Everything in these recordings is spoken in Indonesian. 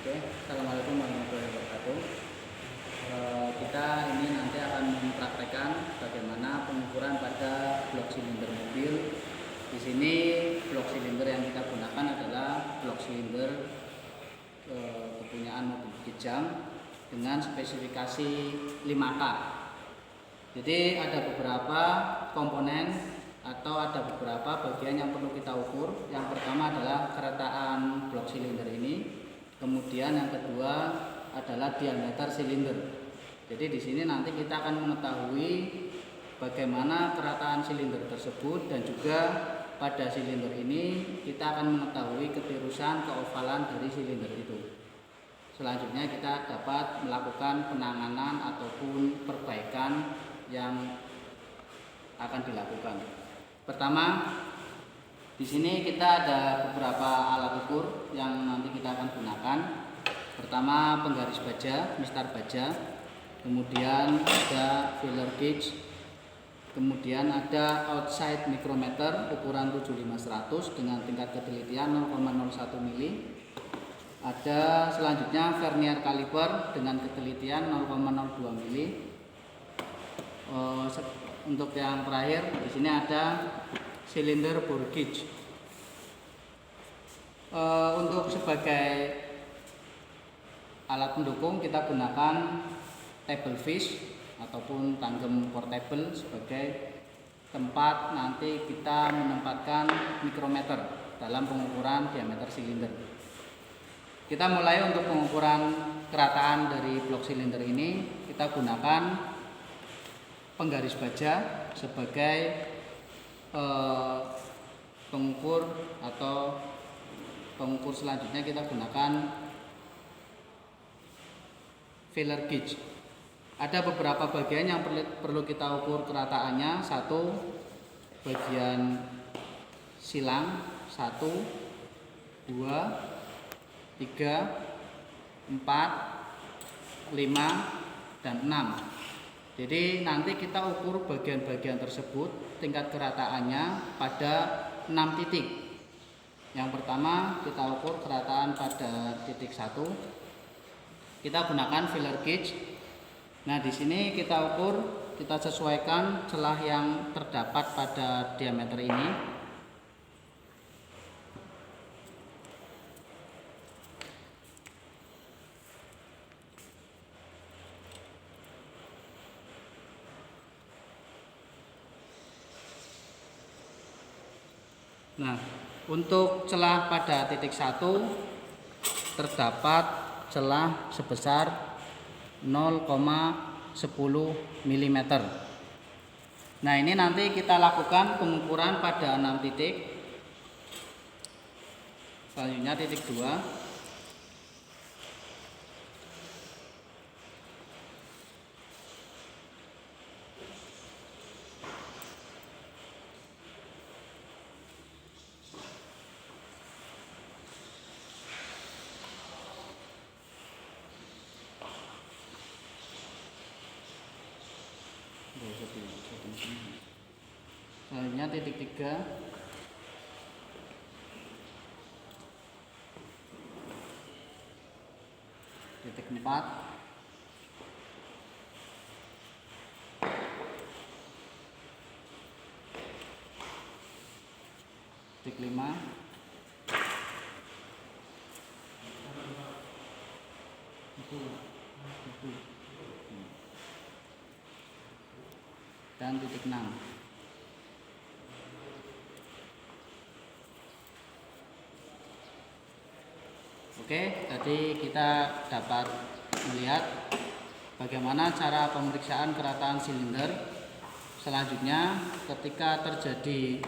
Oke, Assalamualaikum warahmatullahi wabarakatuh. Kita ini nanti akan mempraktekkan bagaimana pengukuran pada blok silinder mobil. Di sini blok silinder yang kita gunakan adalah blok silinder kepunyaan mobil Kijang dengan spesifikasi 5K. Jadi ada beberapa komponen atau ada beberapa bagian yang perlu kita ukur. Yang pertama adalah kerataan blok silinder ini. Kemudian yang kedua adalah diameter silinder. Jadi di sini nanti kita akan mengetahui bagaimana kerataan silinder tersebut dan juga pada silinder ini kita akan mengetahui ketirusan keovalan dari silinder itu. Selanjutnya kita dapat melakukan penanganan ataupun perbaikan yang akan dilakukan. Pertama, di sini kita ada beberapa alat ukur yang nanti kita akan gunakan. Pertama, penggaris baja, mistar baja. Kemudian ada filler gauge. Kemudian ada outside micrometer ukuran 75-100 dengan tingkat ketelitian 0,01 mili. Ada selanjutnya vernier caliper dengan ketelitian 0,02 mili. Untuk yang terakhir di sini ada silinder bore gauge. Untuk sebagai alat pendukung kita gunakan table fish ataupun tanggem portable sebagai tempat nanti kita menempatkan mikrometer dalam pengukuran diameter silinder. Kita mulai untuk pengukuran kerataan dari blok silinder ini, kita gunakan penggaris baja sebagai pengukur atau pengukur. Selanjutnya kita gunakan filler gauge. Ada beberapa bagian yang perlu kita ukur kerataannya. Satu, bagian silang 1, 2, 3, 4, 5, dan 6. Jadi nanti kita ukur bagian-bagian tersebut tingkat kerataannya pada 6 titik. Yang pertama kita ukur kerataan pada titik 1. Kita gunakan filler gauge. Nah, di sini kita ukur, kita sesuaikan celah yang terdapat pada diameter ini. Nah, untuk celah pada titik 1 terdapat celah sebesar 0,10 mm. Nah, ini nanti kita lakukan pengukuran pada 6 titik. Selanjutnya titik 2. Selanjutnya titik 3. Titik 4. Titik 5. Dan titik 6. Oke, tadi kita dapat melihat bagaimana cara pemeriksaan kerataan silinder. Selanjutnya, ketika terjadi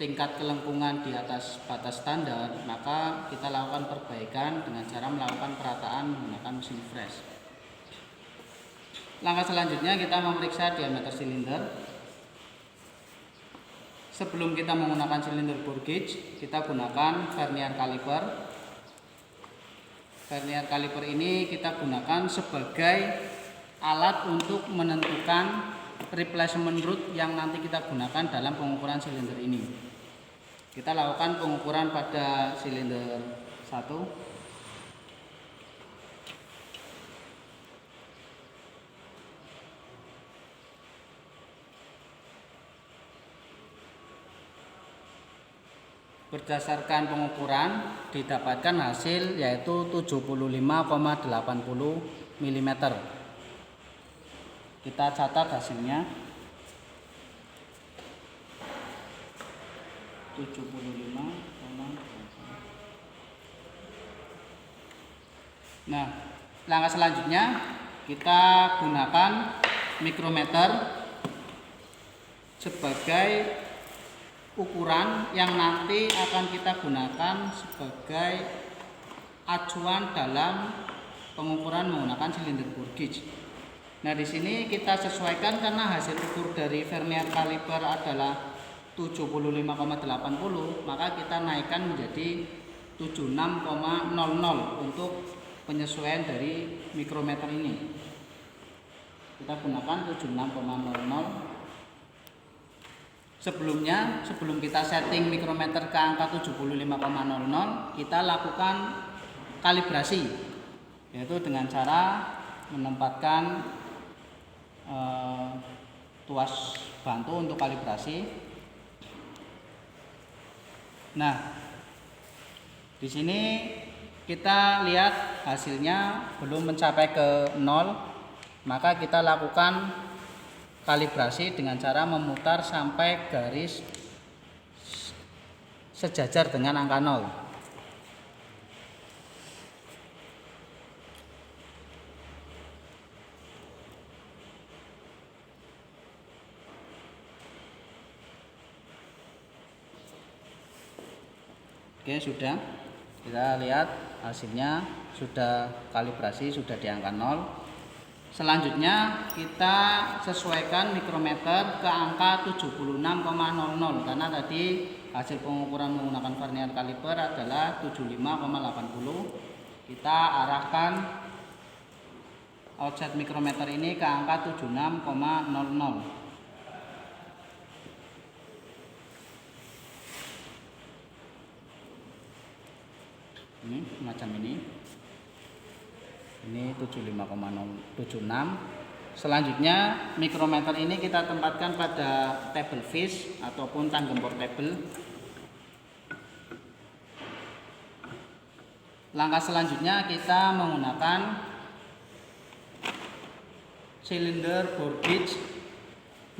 tingkat kelengkungan di atas batas standar, maka kita lakukan perbaikan dengan cara melakukan perataan menggunakan mesin fresh. Langkah selanjutnya kita memeriksa diameter silinder. Sebelum kita menggunakan silinder bore gauge, kita gunakan vernier caliper. Vernier caliper ini kita gunakan sebagai alat untuk menentukan replacement root yang nanti kita gunakan dalam pengukuran silinder ini. Kita lakukan pengukuran pada silinder 1. Berdasarkan pengukuran didapatkan hasil yaitu 75,80 mm. Kita catat hasilnya 75. Nah, langkah selanjutnya kita gunakan mikrometer sebagai ukuran yang nanti akan kita gunakan sebagai acuan dalam pengukuran menggunakan silinder bore gauge. Nah, di sini kita sesuaikan karena hasil ukur dari vernier kaliper adalah 75,80, maka kita naikkan menjadi 76,00 untuk penyesuaian dari mikrometer ini. Kita gunakan 76,00. Sebelum kita setting mikrometer ke angka 75,00, kita lakukan kalibrasi, yaitu dengan cara menempatkan tuas bantu untuk kalibrasi. Nah, di sini kita lihat hasilnya belum mencapai ke 0, maka kita lakukan kalibrasi dengan cara memutar sampai garis sejajar dengan angka 0. Oke, sudah. Kita lihat hasilnya sudah kalibrasi, sudah di angka 0. Selanjutnya kita sesuaikan mikrometer ke angka 76,00 karena tadi hasil pengukuran menggunakan vernier kaliper adalah 75,80. Kita arahkan offset mikrometer ini ke angka 76,00. Ini macam ini 75,76. Selanjutnya mikrometer ini kita tempatkan pada table fish ataupun tanggung portable. Langkah selanjutnya kita menggunakan silinder bore gauge.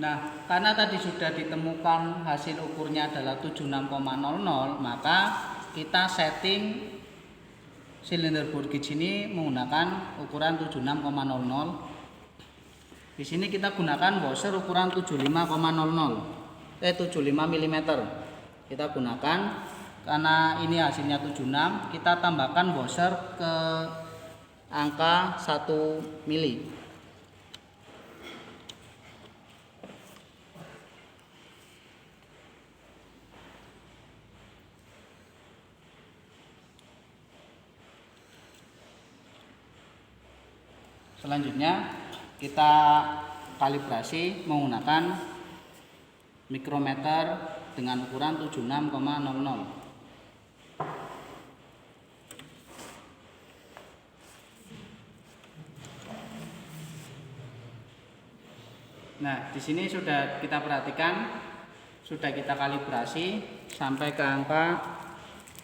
Nah, karena tadi sudah ditemukan hasil ukurnya adalah 76,00, maka kita setting silinder bore gauge ini menggunakan ukuran 76,00. Di sini kita gunakan washer ukuran 75,00, 75 mm. Kita gunakan karena ini hasilnya 76, kita tambahkan washer ke angka 1 mili. Selanjutnya kita kalibrasi menggunakan mikrometer dengan ukuran 76,00. Nah, di sini sudah kita perhatikan, sudah kita kalibrasi sampai ke angka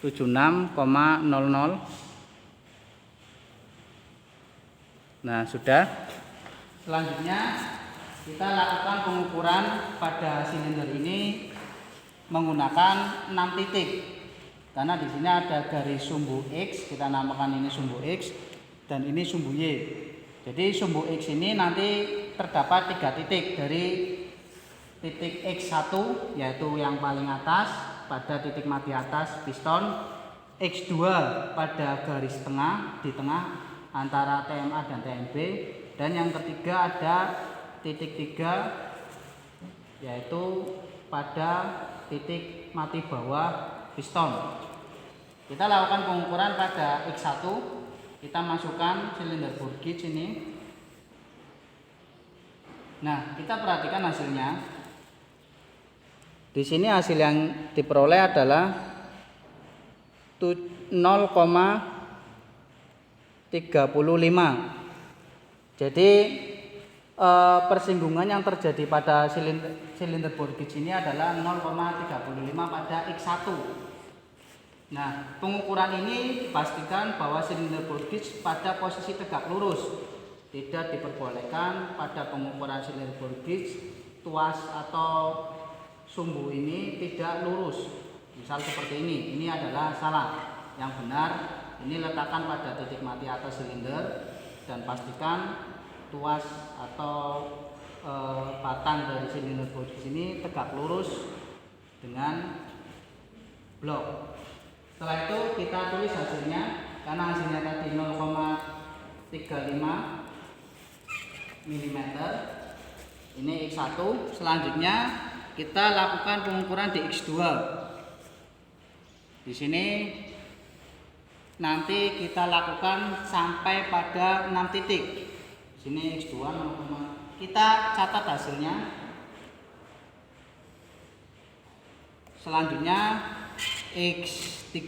76,00. Nah, sudah. Selanjutnya kita lakukan pengukuran pada silinder ini menggunakan 6 titik. Karena di sini ada garis sumbu X, kita namakan ini sumbu X dan ini sumbu Y. Jadi sumbu X ini nanti terdapat 3 titik, dari titik X1 yaitu yang paling atas pada titik mati atas piston, X2 pada garis tengah di tengah antara TMA dan TMB, dan yang ketiga ada titik 3 yaitu pada titik mati bawah piston. Kita lakukan pengukuran pada X1, kita masukkan silinder bore gauge ini. Nah, kita perhatikan hasilnya. Di sini hasil yang diperoleh adalah 0,35. Jadi persinggungan yang terjadi pada silinder bore gauge ini adalah 0,35 pada X1. Nah, pengukuran ini dipastikan bahwa silinder bolt gauge pada posisi tegak lurus. Tidak diperbolehkan pada pengukuran silinder bolt gauge tuas atau sumbu ini tidak lurus. Misal seperti ini adalah salah. Yang benar, ini letakkan pada titik mati atas silinder dan pastikan tuas atau batang dari silinder bolt gauge ini tegak lurus dengan blok. Setelah itu kita tulis hasilnya, karena hasilnya tadi 0,35 mm. Ini X1. Selanjutnya kita lakukan pengukuran di X2. Di sini nanti kita lakukan sampai pada 6 titik. Di sini X2 0, kita catat hasilnya. Selanjutnya X3.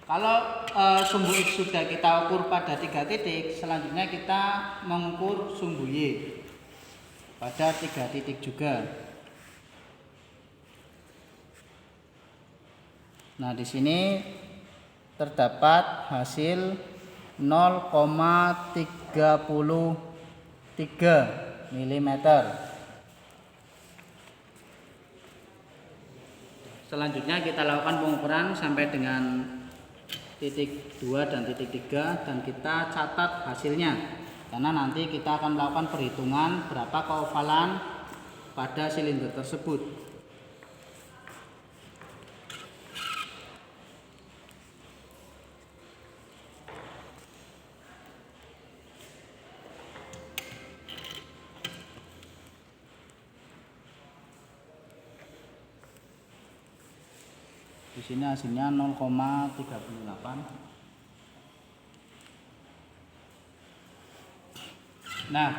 Kalau sumbu X sudah kita ukur pada 3 titik, selanjutnya kita mengukur sumbu Y pada 3 titik juga. Nah, di sini terdapat hasil 0,33 mm. Selanjutnya kita lakukan pengukuran sampai dengan titik 2 dan titik 3 dan kita catat hasilnya, karena nanti kita akan melakukan perhitungan berapa keovalan pada silinder tersebut. Di sini hasilnya 0,38. Nah,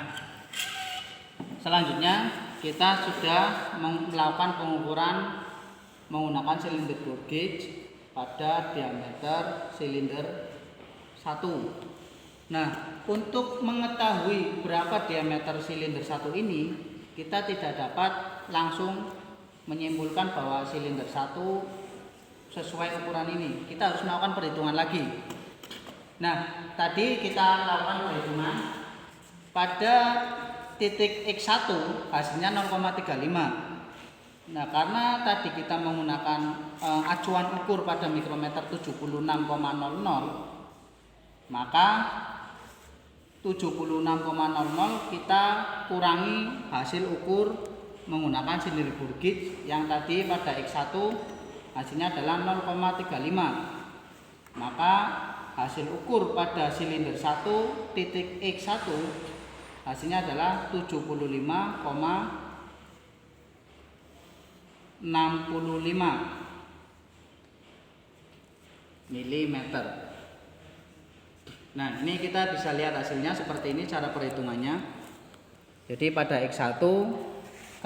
selanjutnya kita sudah melakukan pengukuran menggunakan silinder bolt gauge pada diameter silinder 1. Nah, untuk mengetahui berapa diameter silinder 1 ini, kita tidak dapat langsung menyimpulkan bahwa silinder 1 sesuai ukuran ini. Kita harus melakukan perhitungan lagi. Nah, tadi kita lakukan perhitungan pada titik X1 hasilnya 0,35. Nah, karena tadi kita menggunakan acuan ukur pada mikrometer 76,00, maka 76,00 kita kurangi hasil ukur menggunakan silinder bolt gauge yang tadi pada X1 hasilnya adalah 0,35. Maka hasil ukur pada silinder 1 titik X1 hasilnya adalah 75,65 mm. Nah, ini kita bisa lihat hasilnya seperti ini cara perhitungannya. Jadi pada X1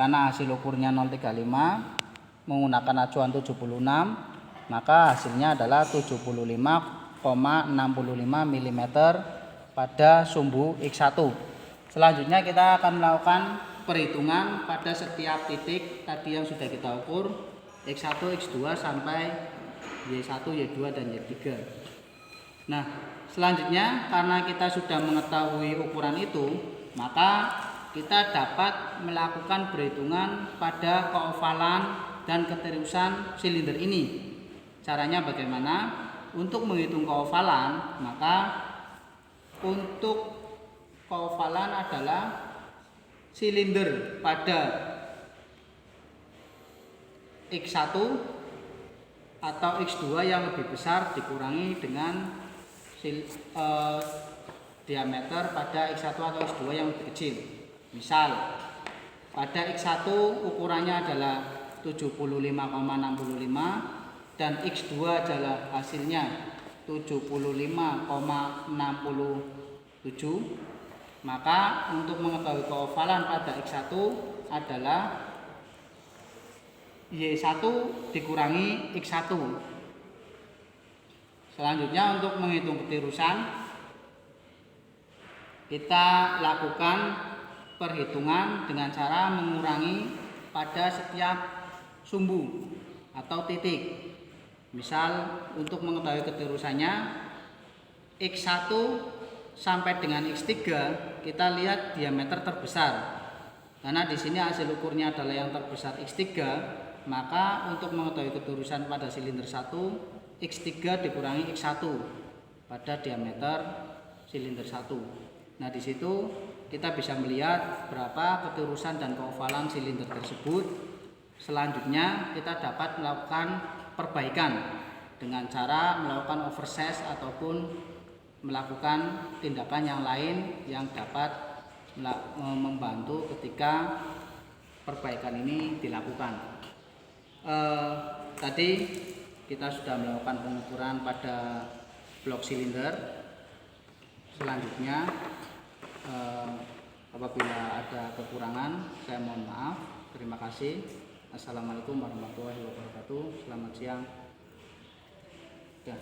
karena hasil ukurnya 0,35 menggunakan acuan 76, maka hasilnya adalah 75,65 mm pada sumbu X1. Selanjutnya kita akan melakukan perhitungan pada setiap titik tadi yang sudah kita ukur, X1, X2 sampai Y1, Y2 dan Y3. Nah, selanjutnya karena kita sudah mengetahui ukuran itu, maka kita dapat melakukan perhitungan pada keovalan dan keterusan silinder ini. Caranya bagaimana? Untuk menghitung keovalan, maka untuk keovalan adalah silinder pada X1 atau X2 yang lebih besar dikurangi dengan diameter pada X1 atau X2 yang lebih kecil. Misal pada X1 ukurannya adalah 75,65 dan X2 adalah hasilnya 75,67. Maka untuk mengetahui keovalan pada X1 adalah Y1 dikurangi X1. Selanjutnya untuk menghitung keterusan, kita lakukan perhitungan dengan cara mengurangi pada setiap sumbu atau titik. Misal untuk mengetahui keterusannya X1 sampai dengan X3 kita lihat diameter terbesar. Karena di sini hasil ukurnya adalah yang terbesar X3, maka untuk mengetahui keterusan pada silinder 1 X3 dikurangi X1 pada diameter silinder 1. Nah, di situ kita bisa melihat berapa keterusan dan keovalan silinder tersebut. Selanjutnya kita dapat melakukan perbaikan dengan cara melakukan oversize ataupun melakukan tindakan yang lain yang dapat membantu ketika perbaikan ini dilakukan. Tadi kita sudah melakukan pengukuran pada blok silinder. Selanjutnya apabila ada kekurangan saya mohon maaf. Terima kasih. Assalamualaikum warahmatullahi wabarakatuh. Selamat siang. Ya.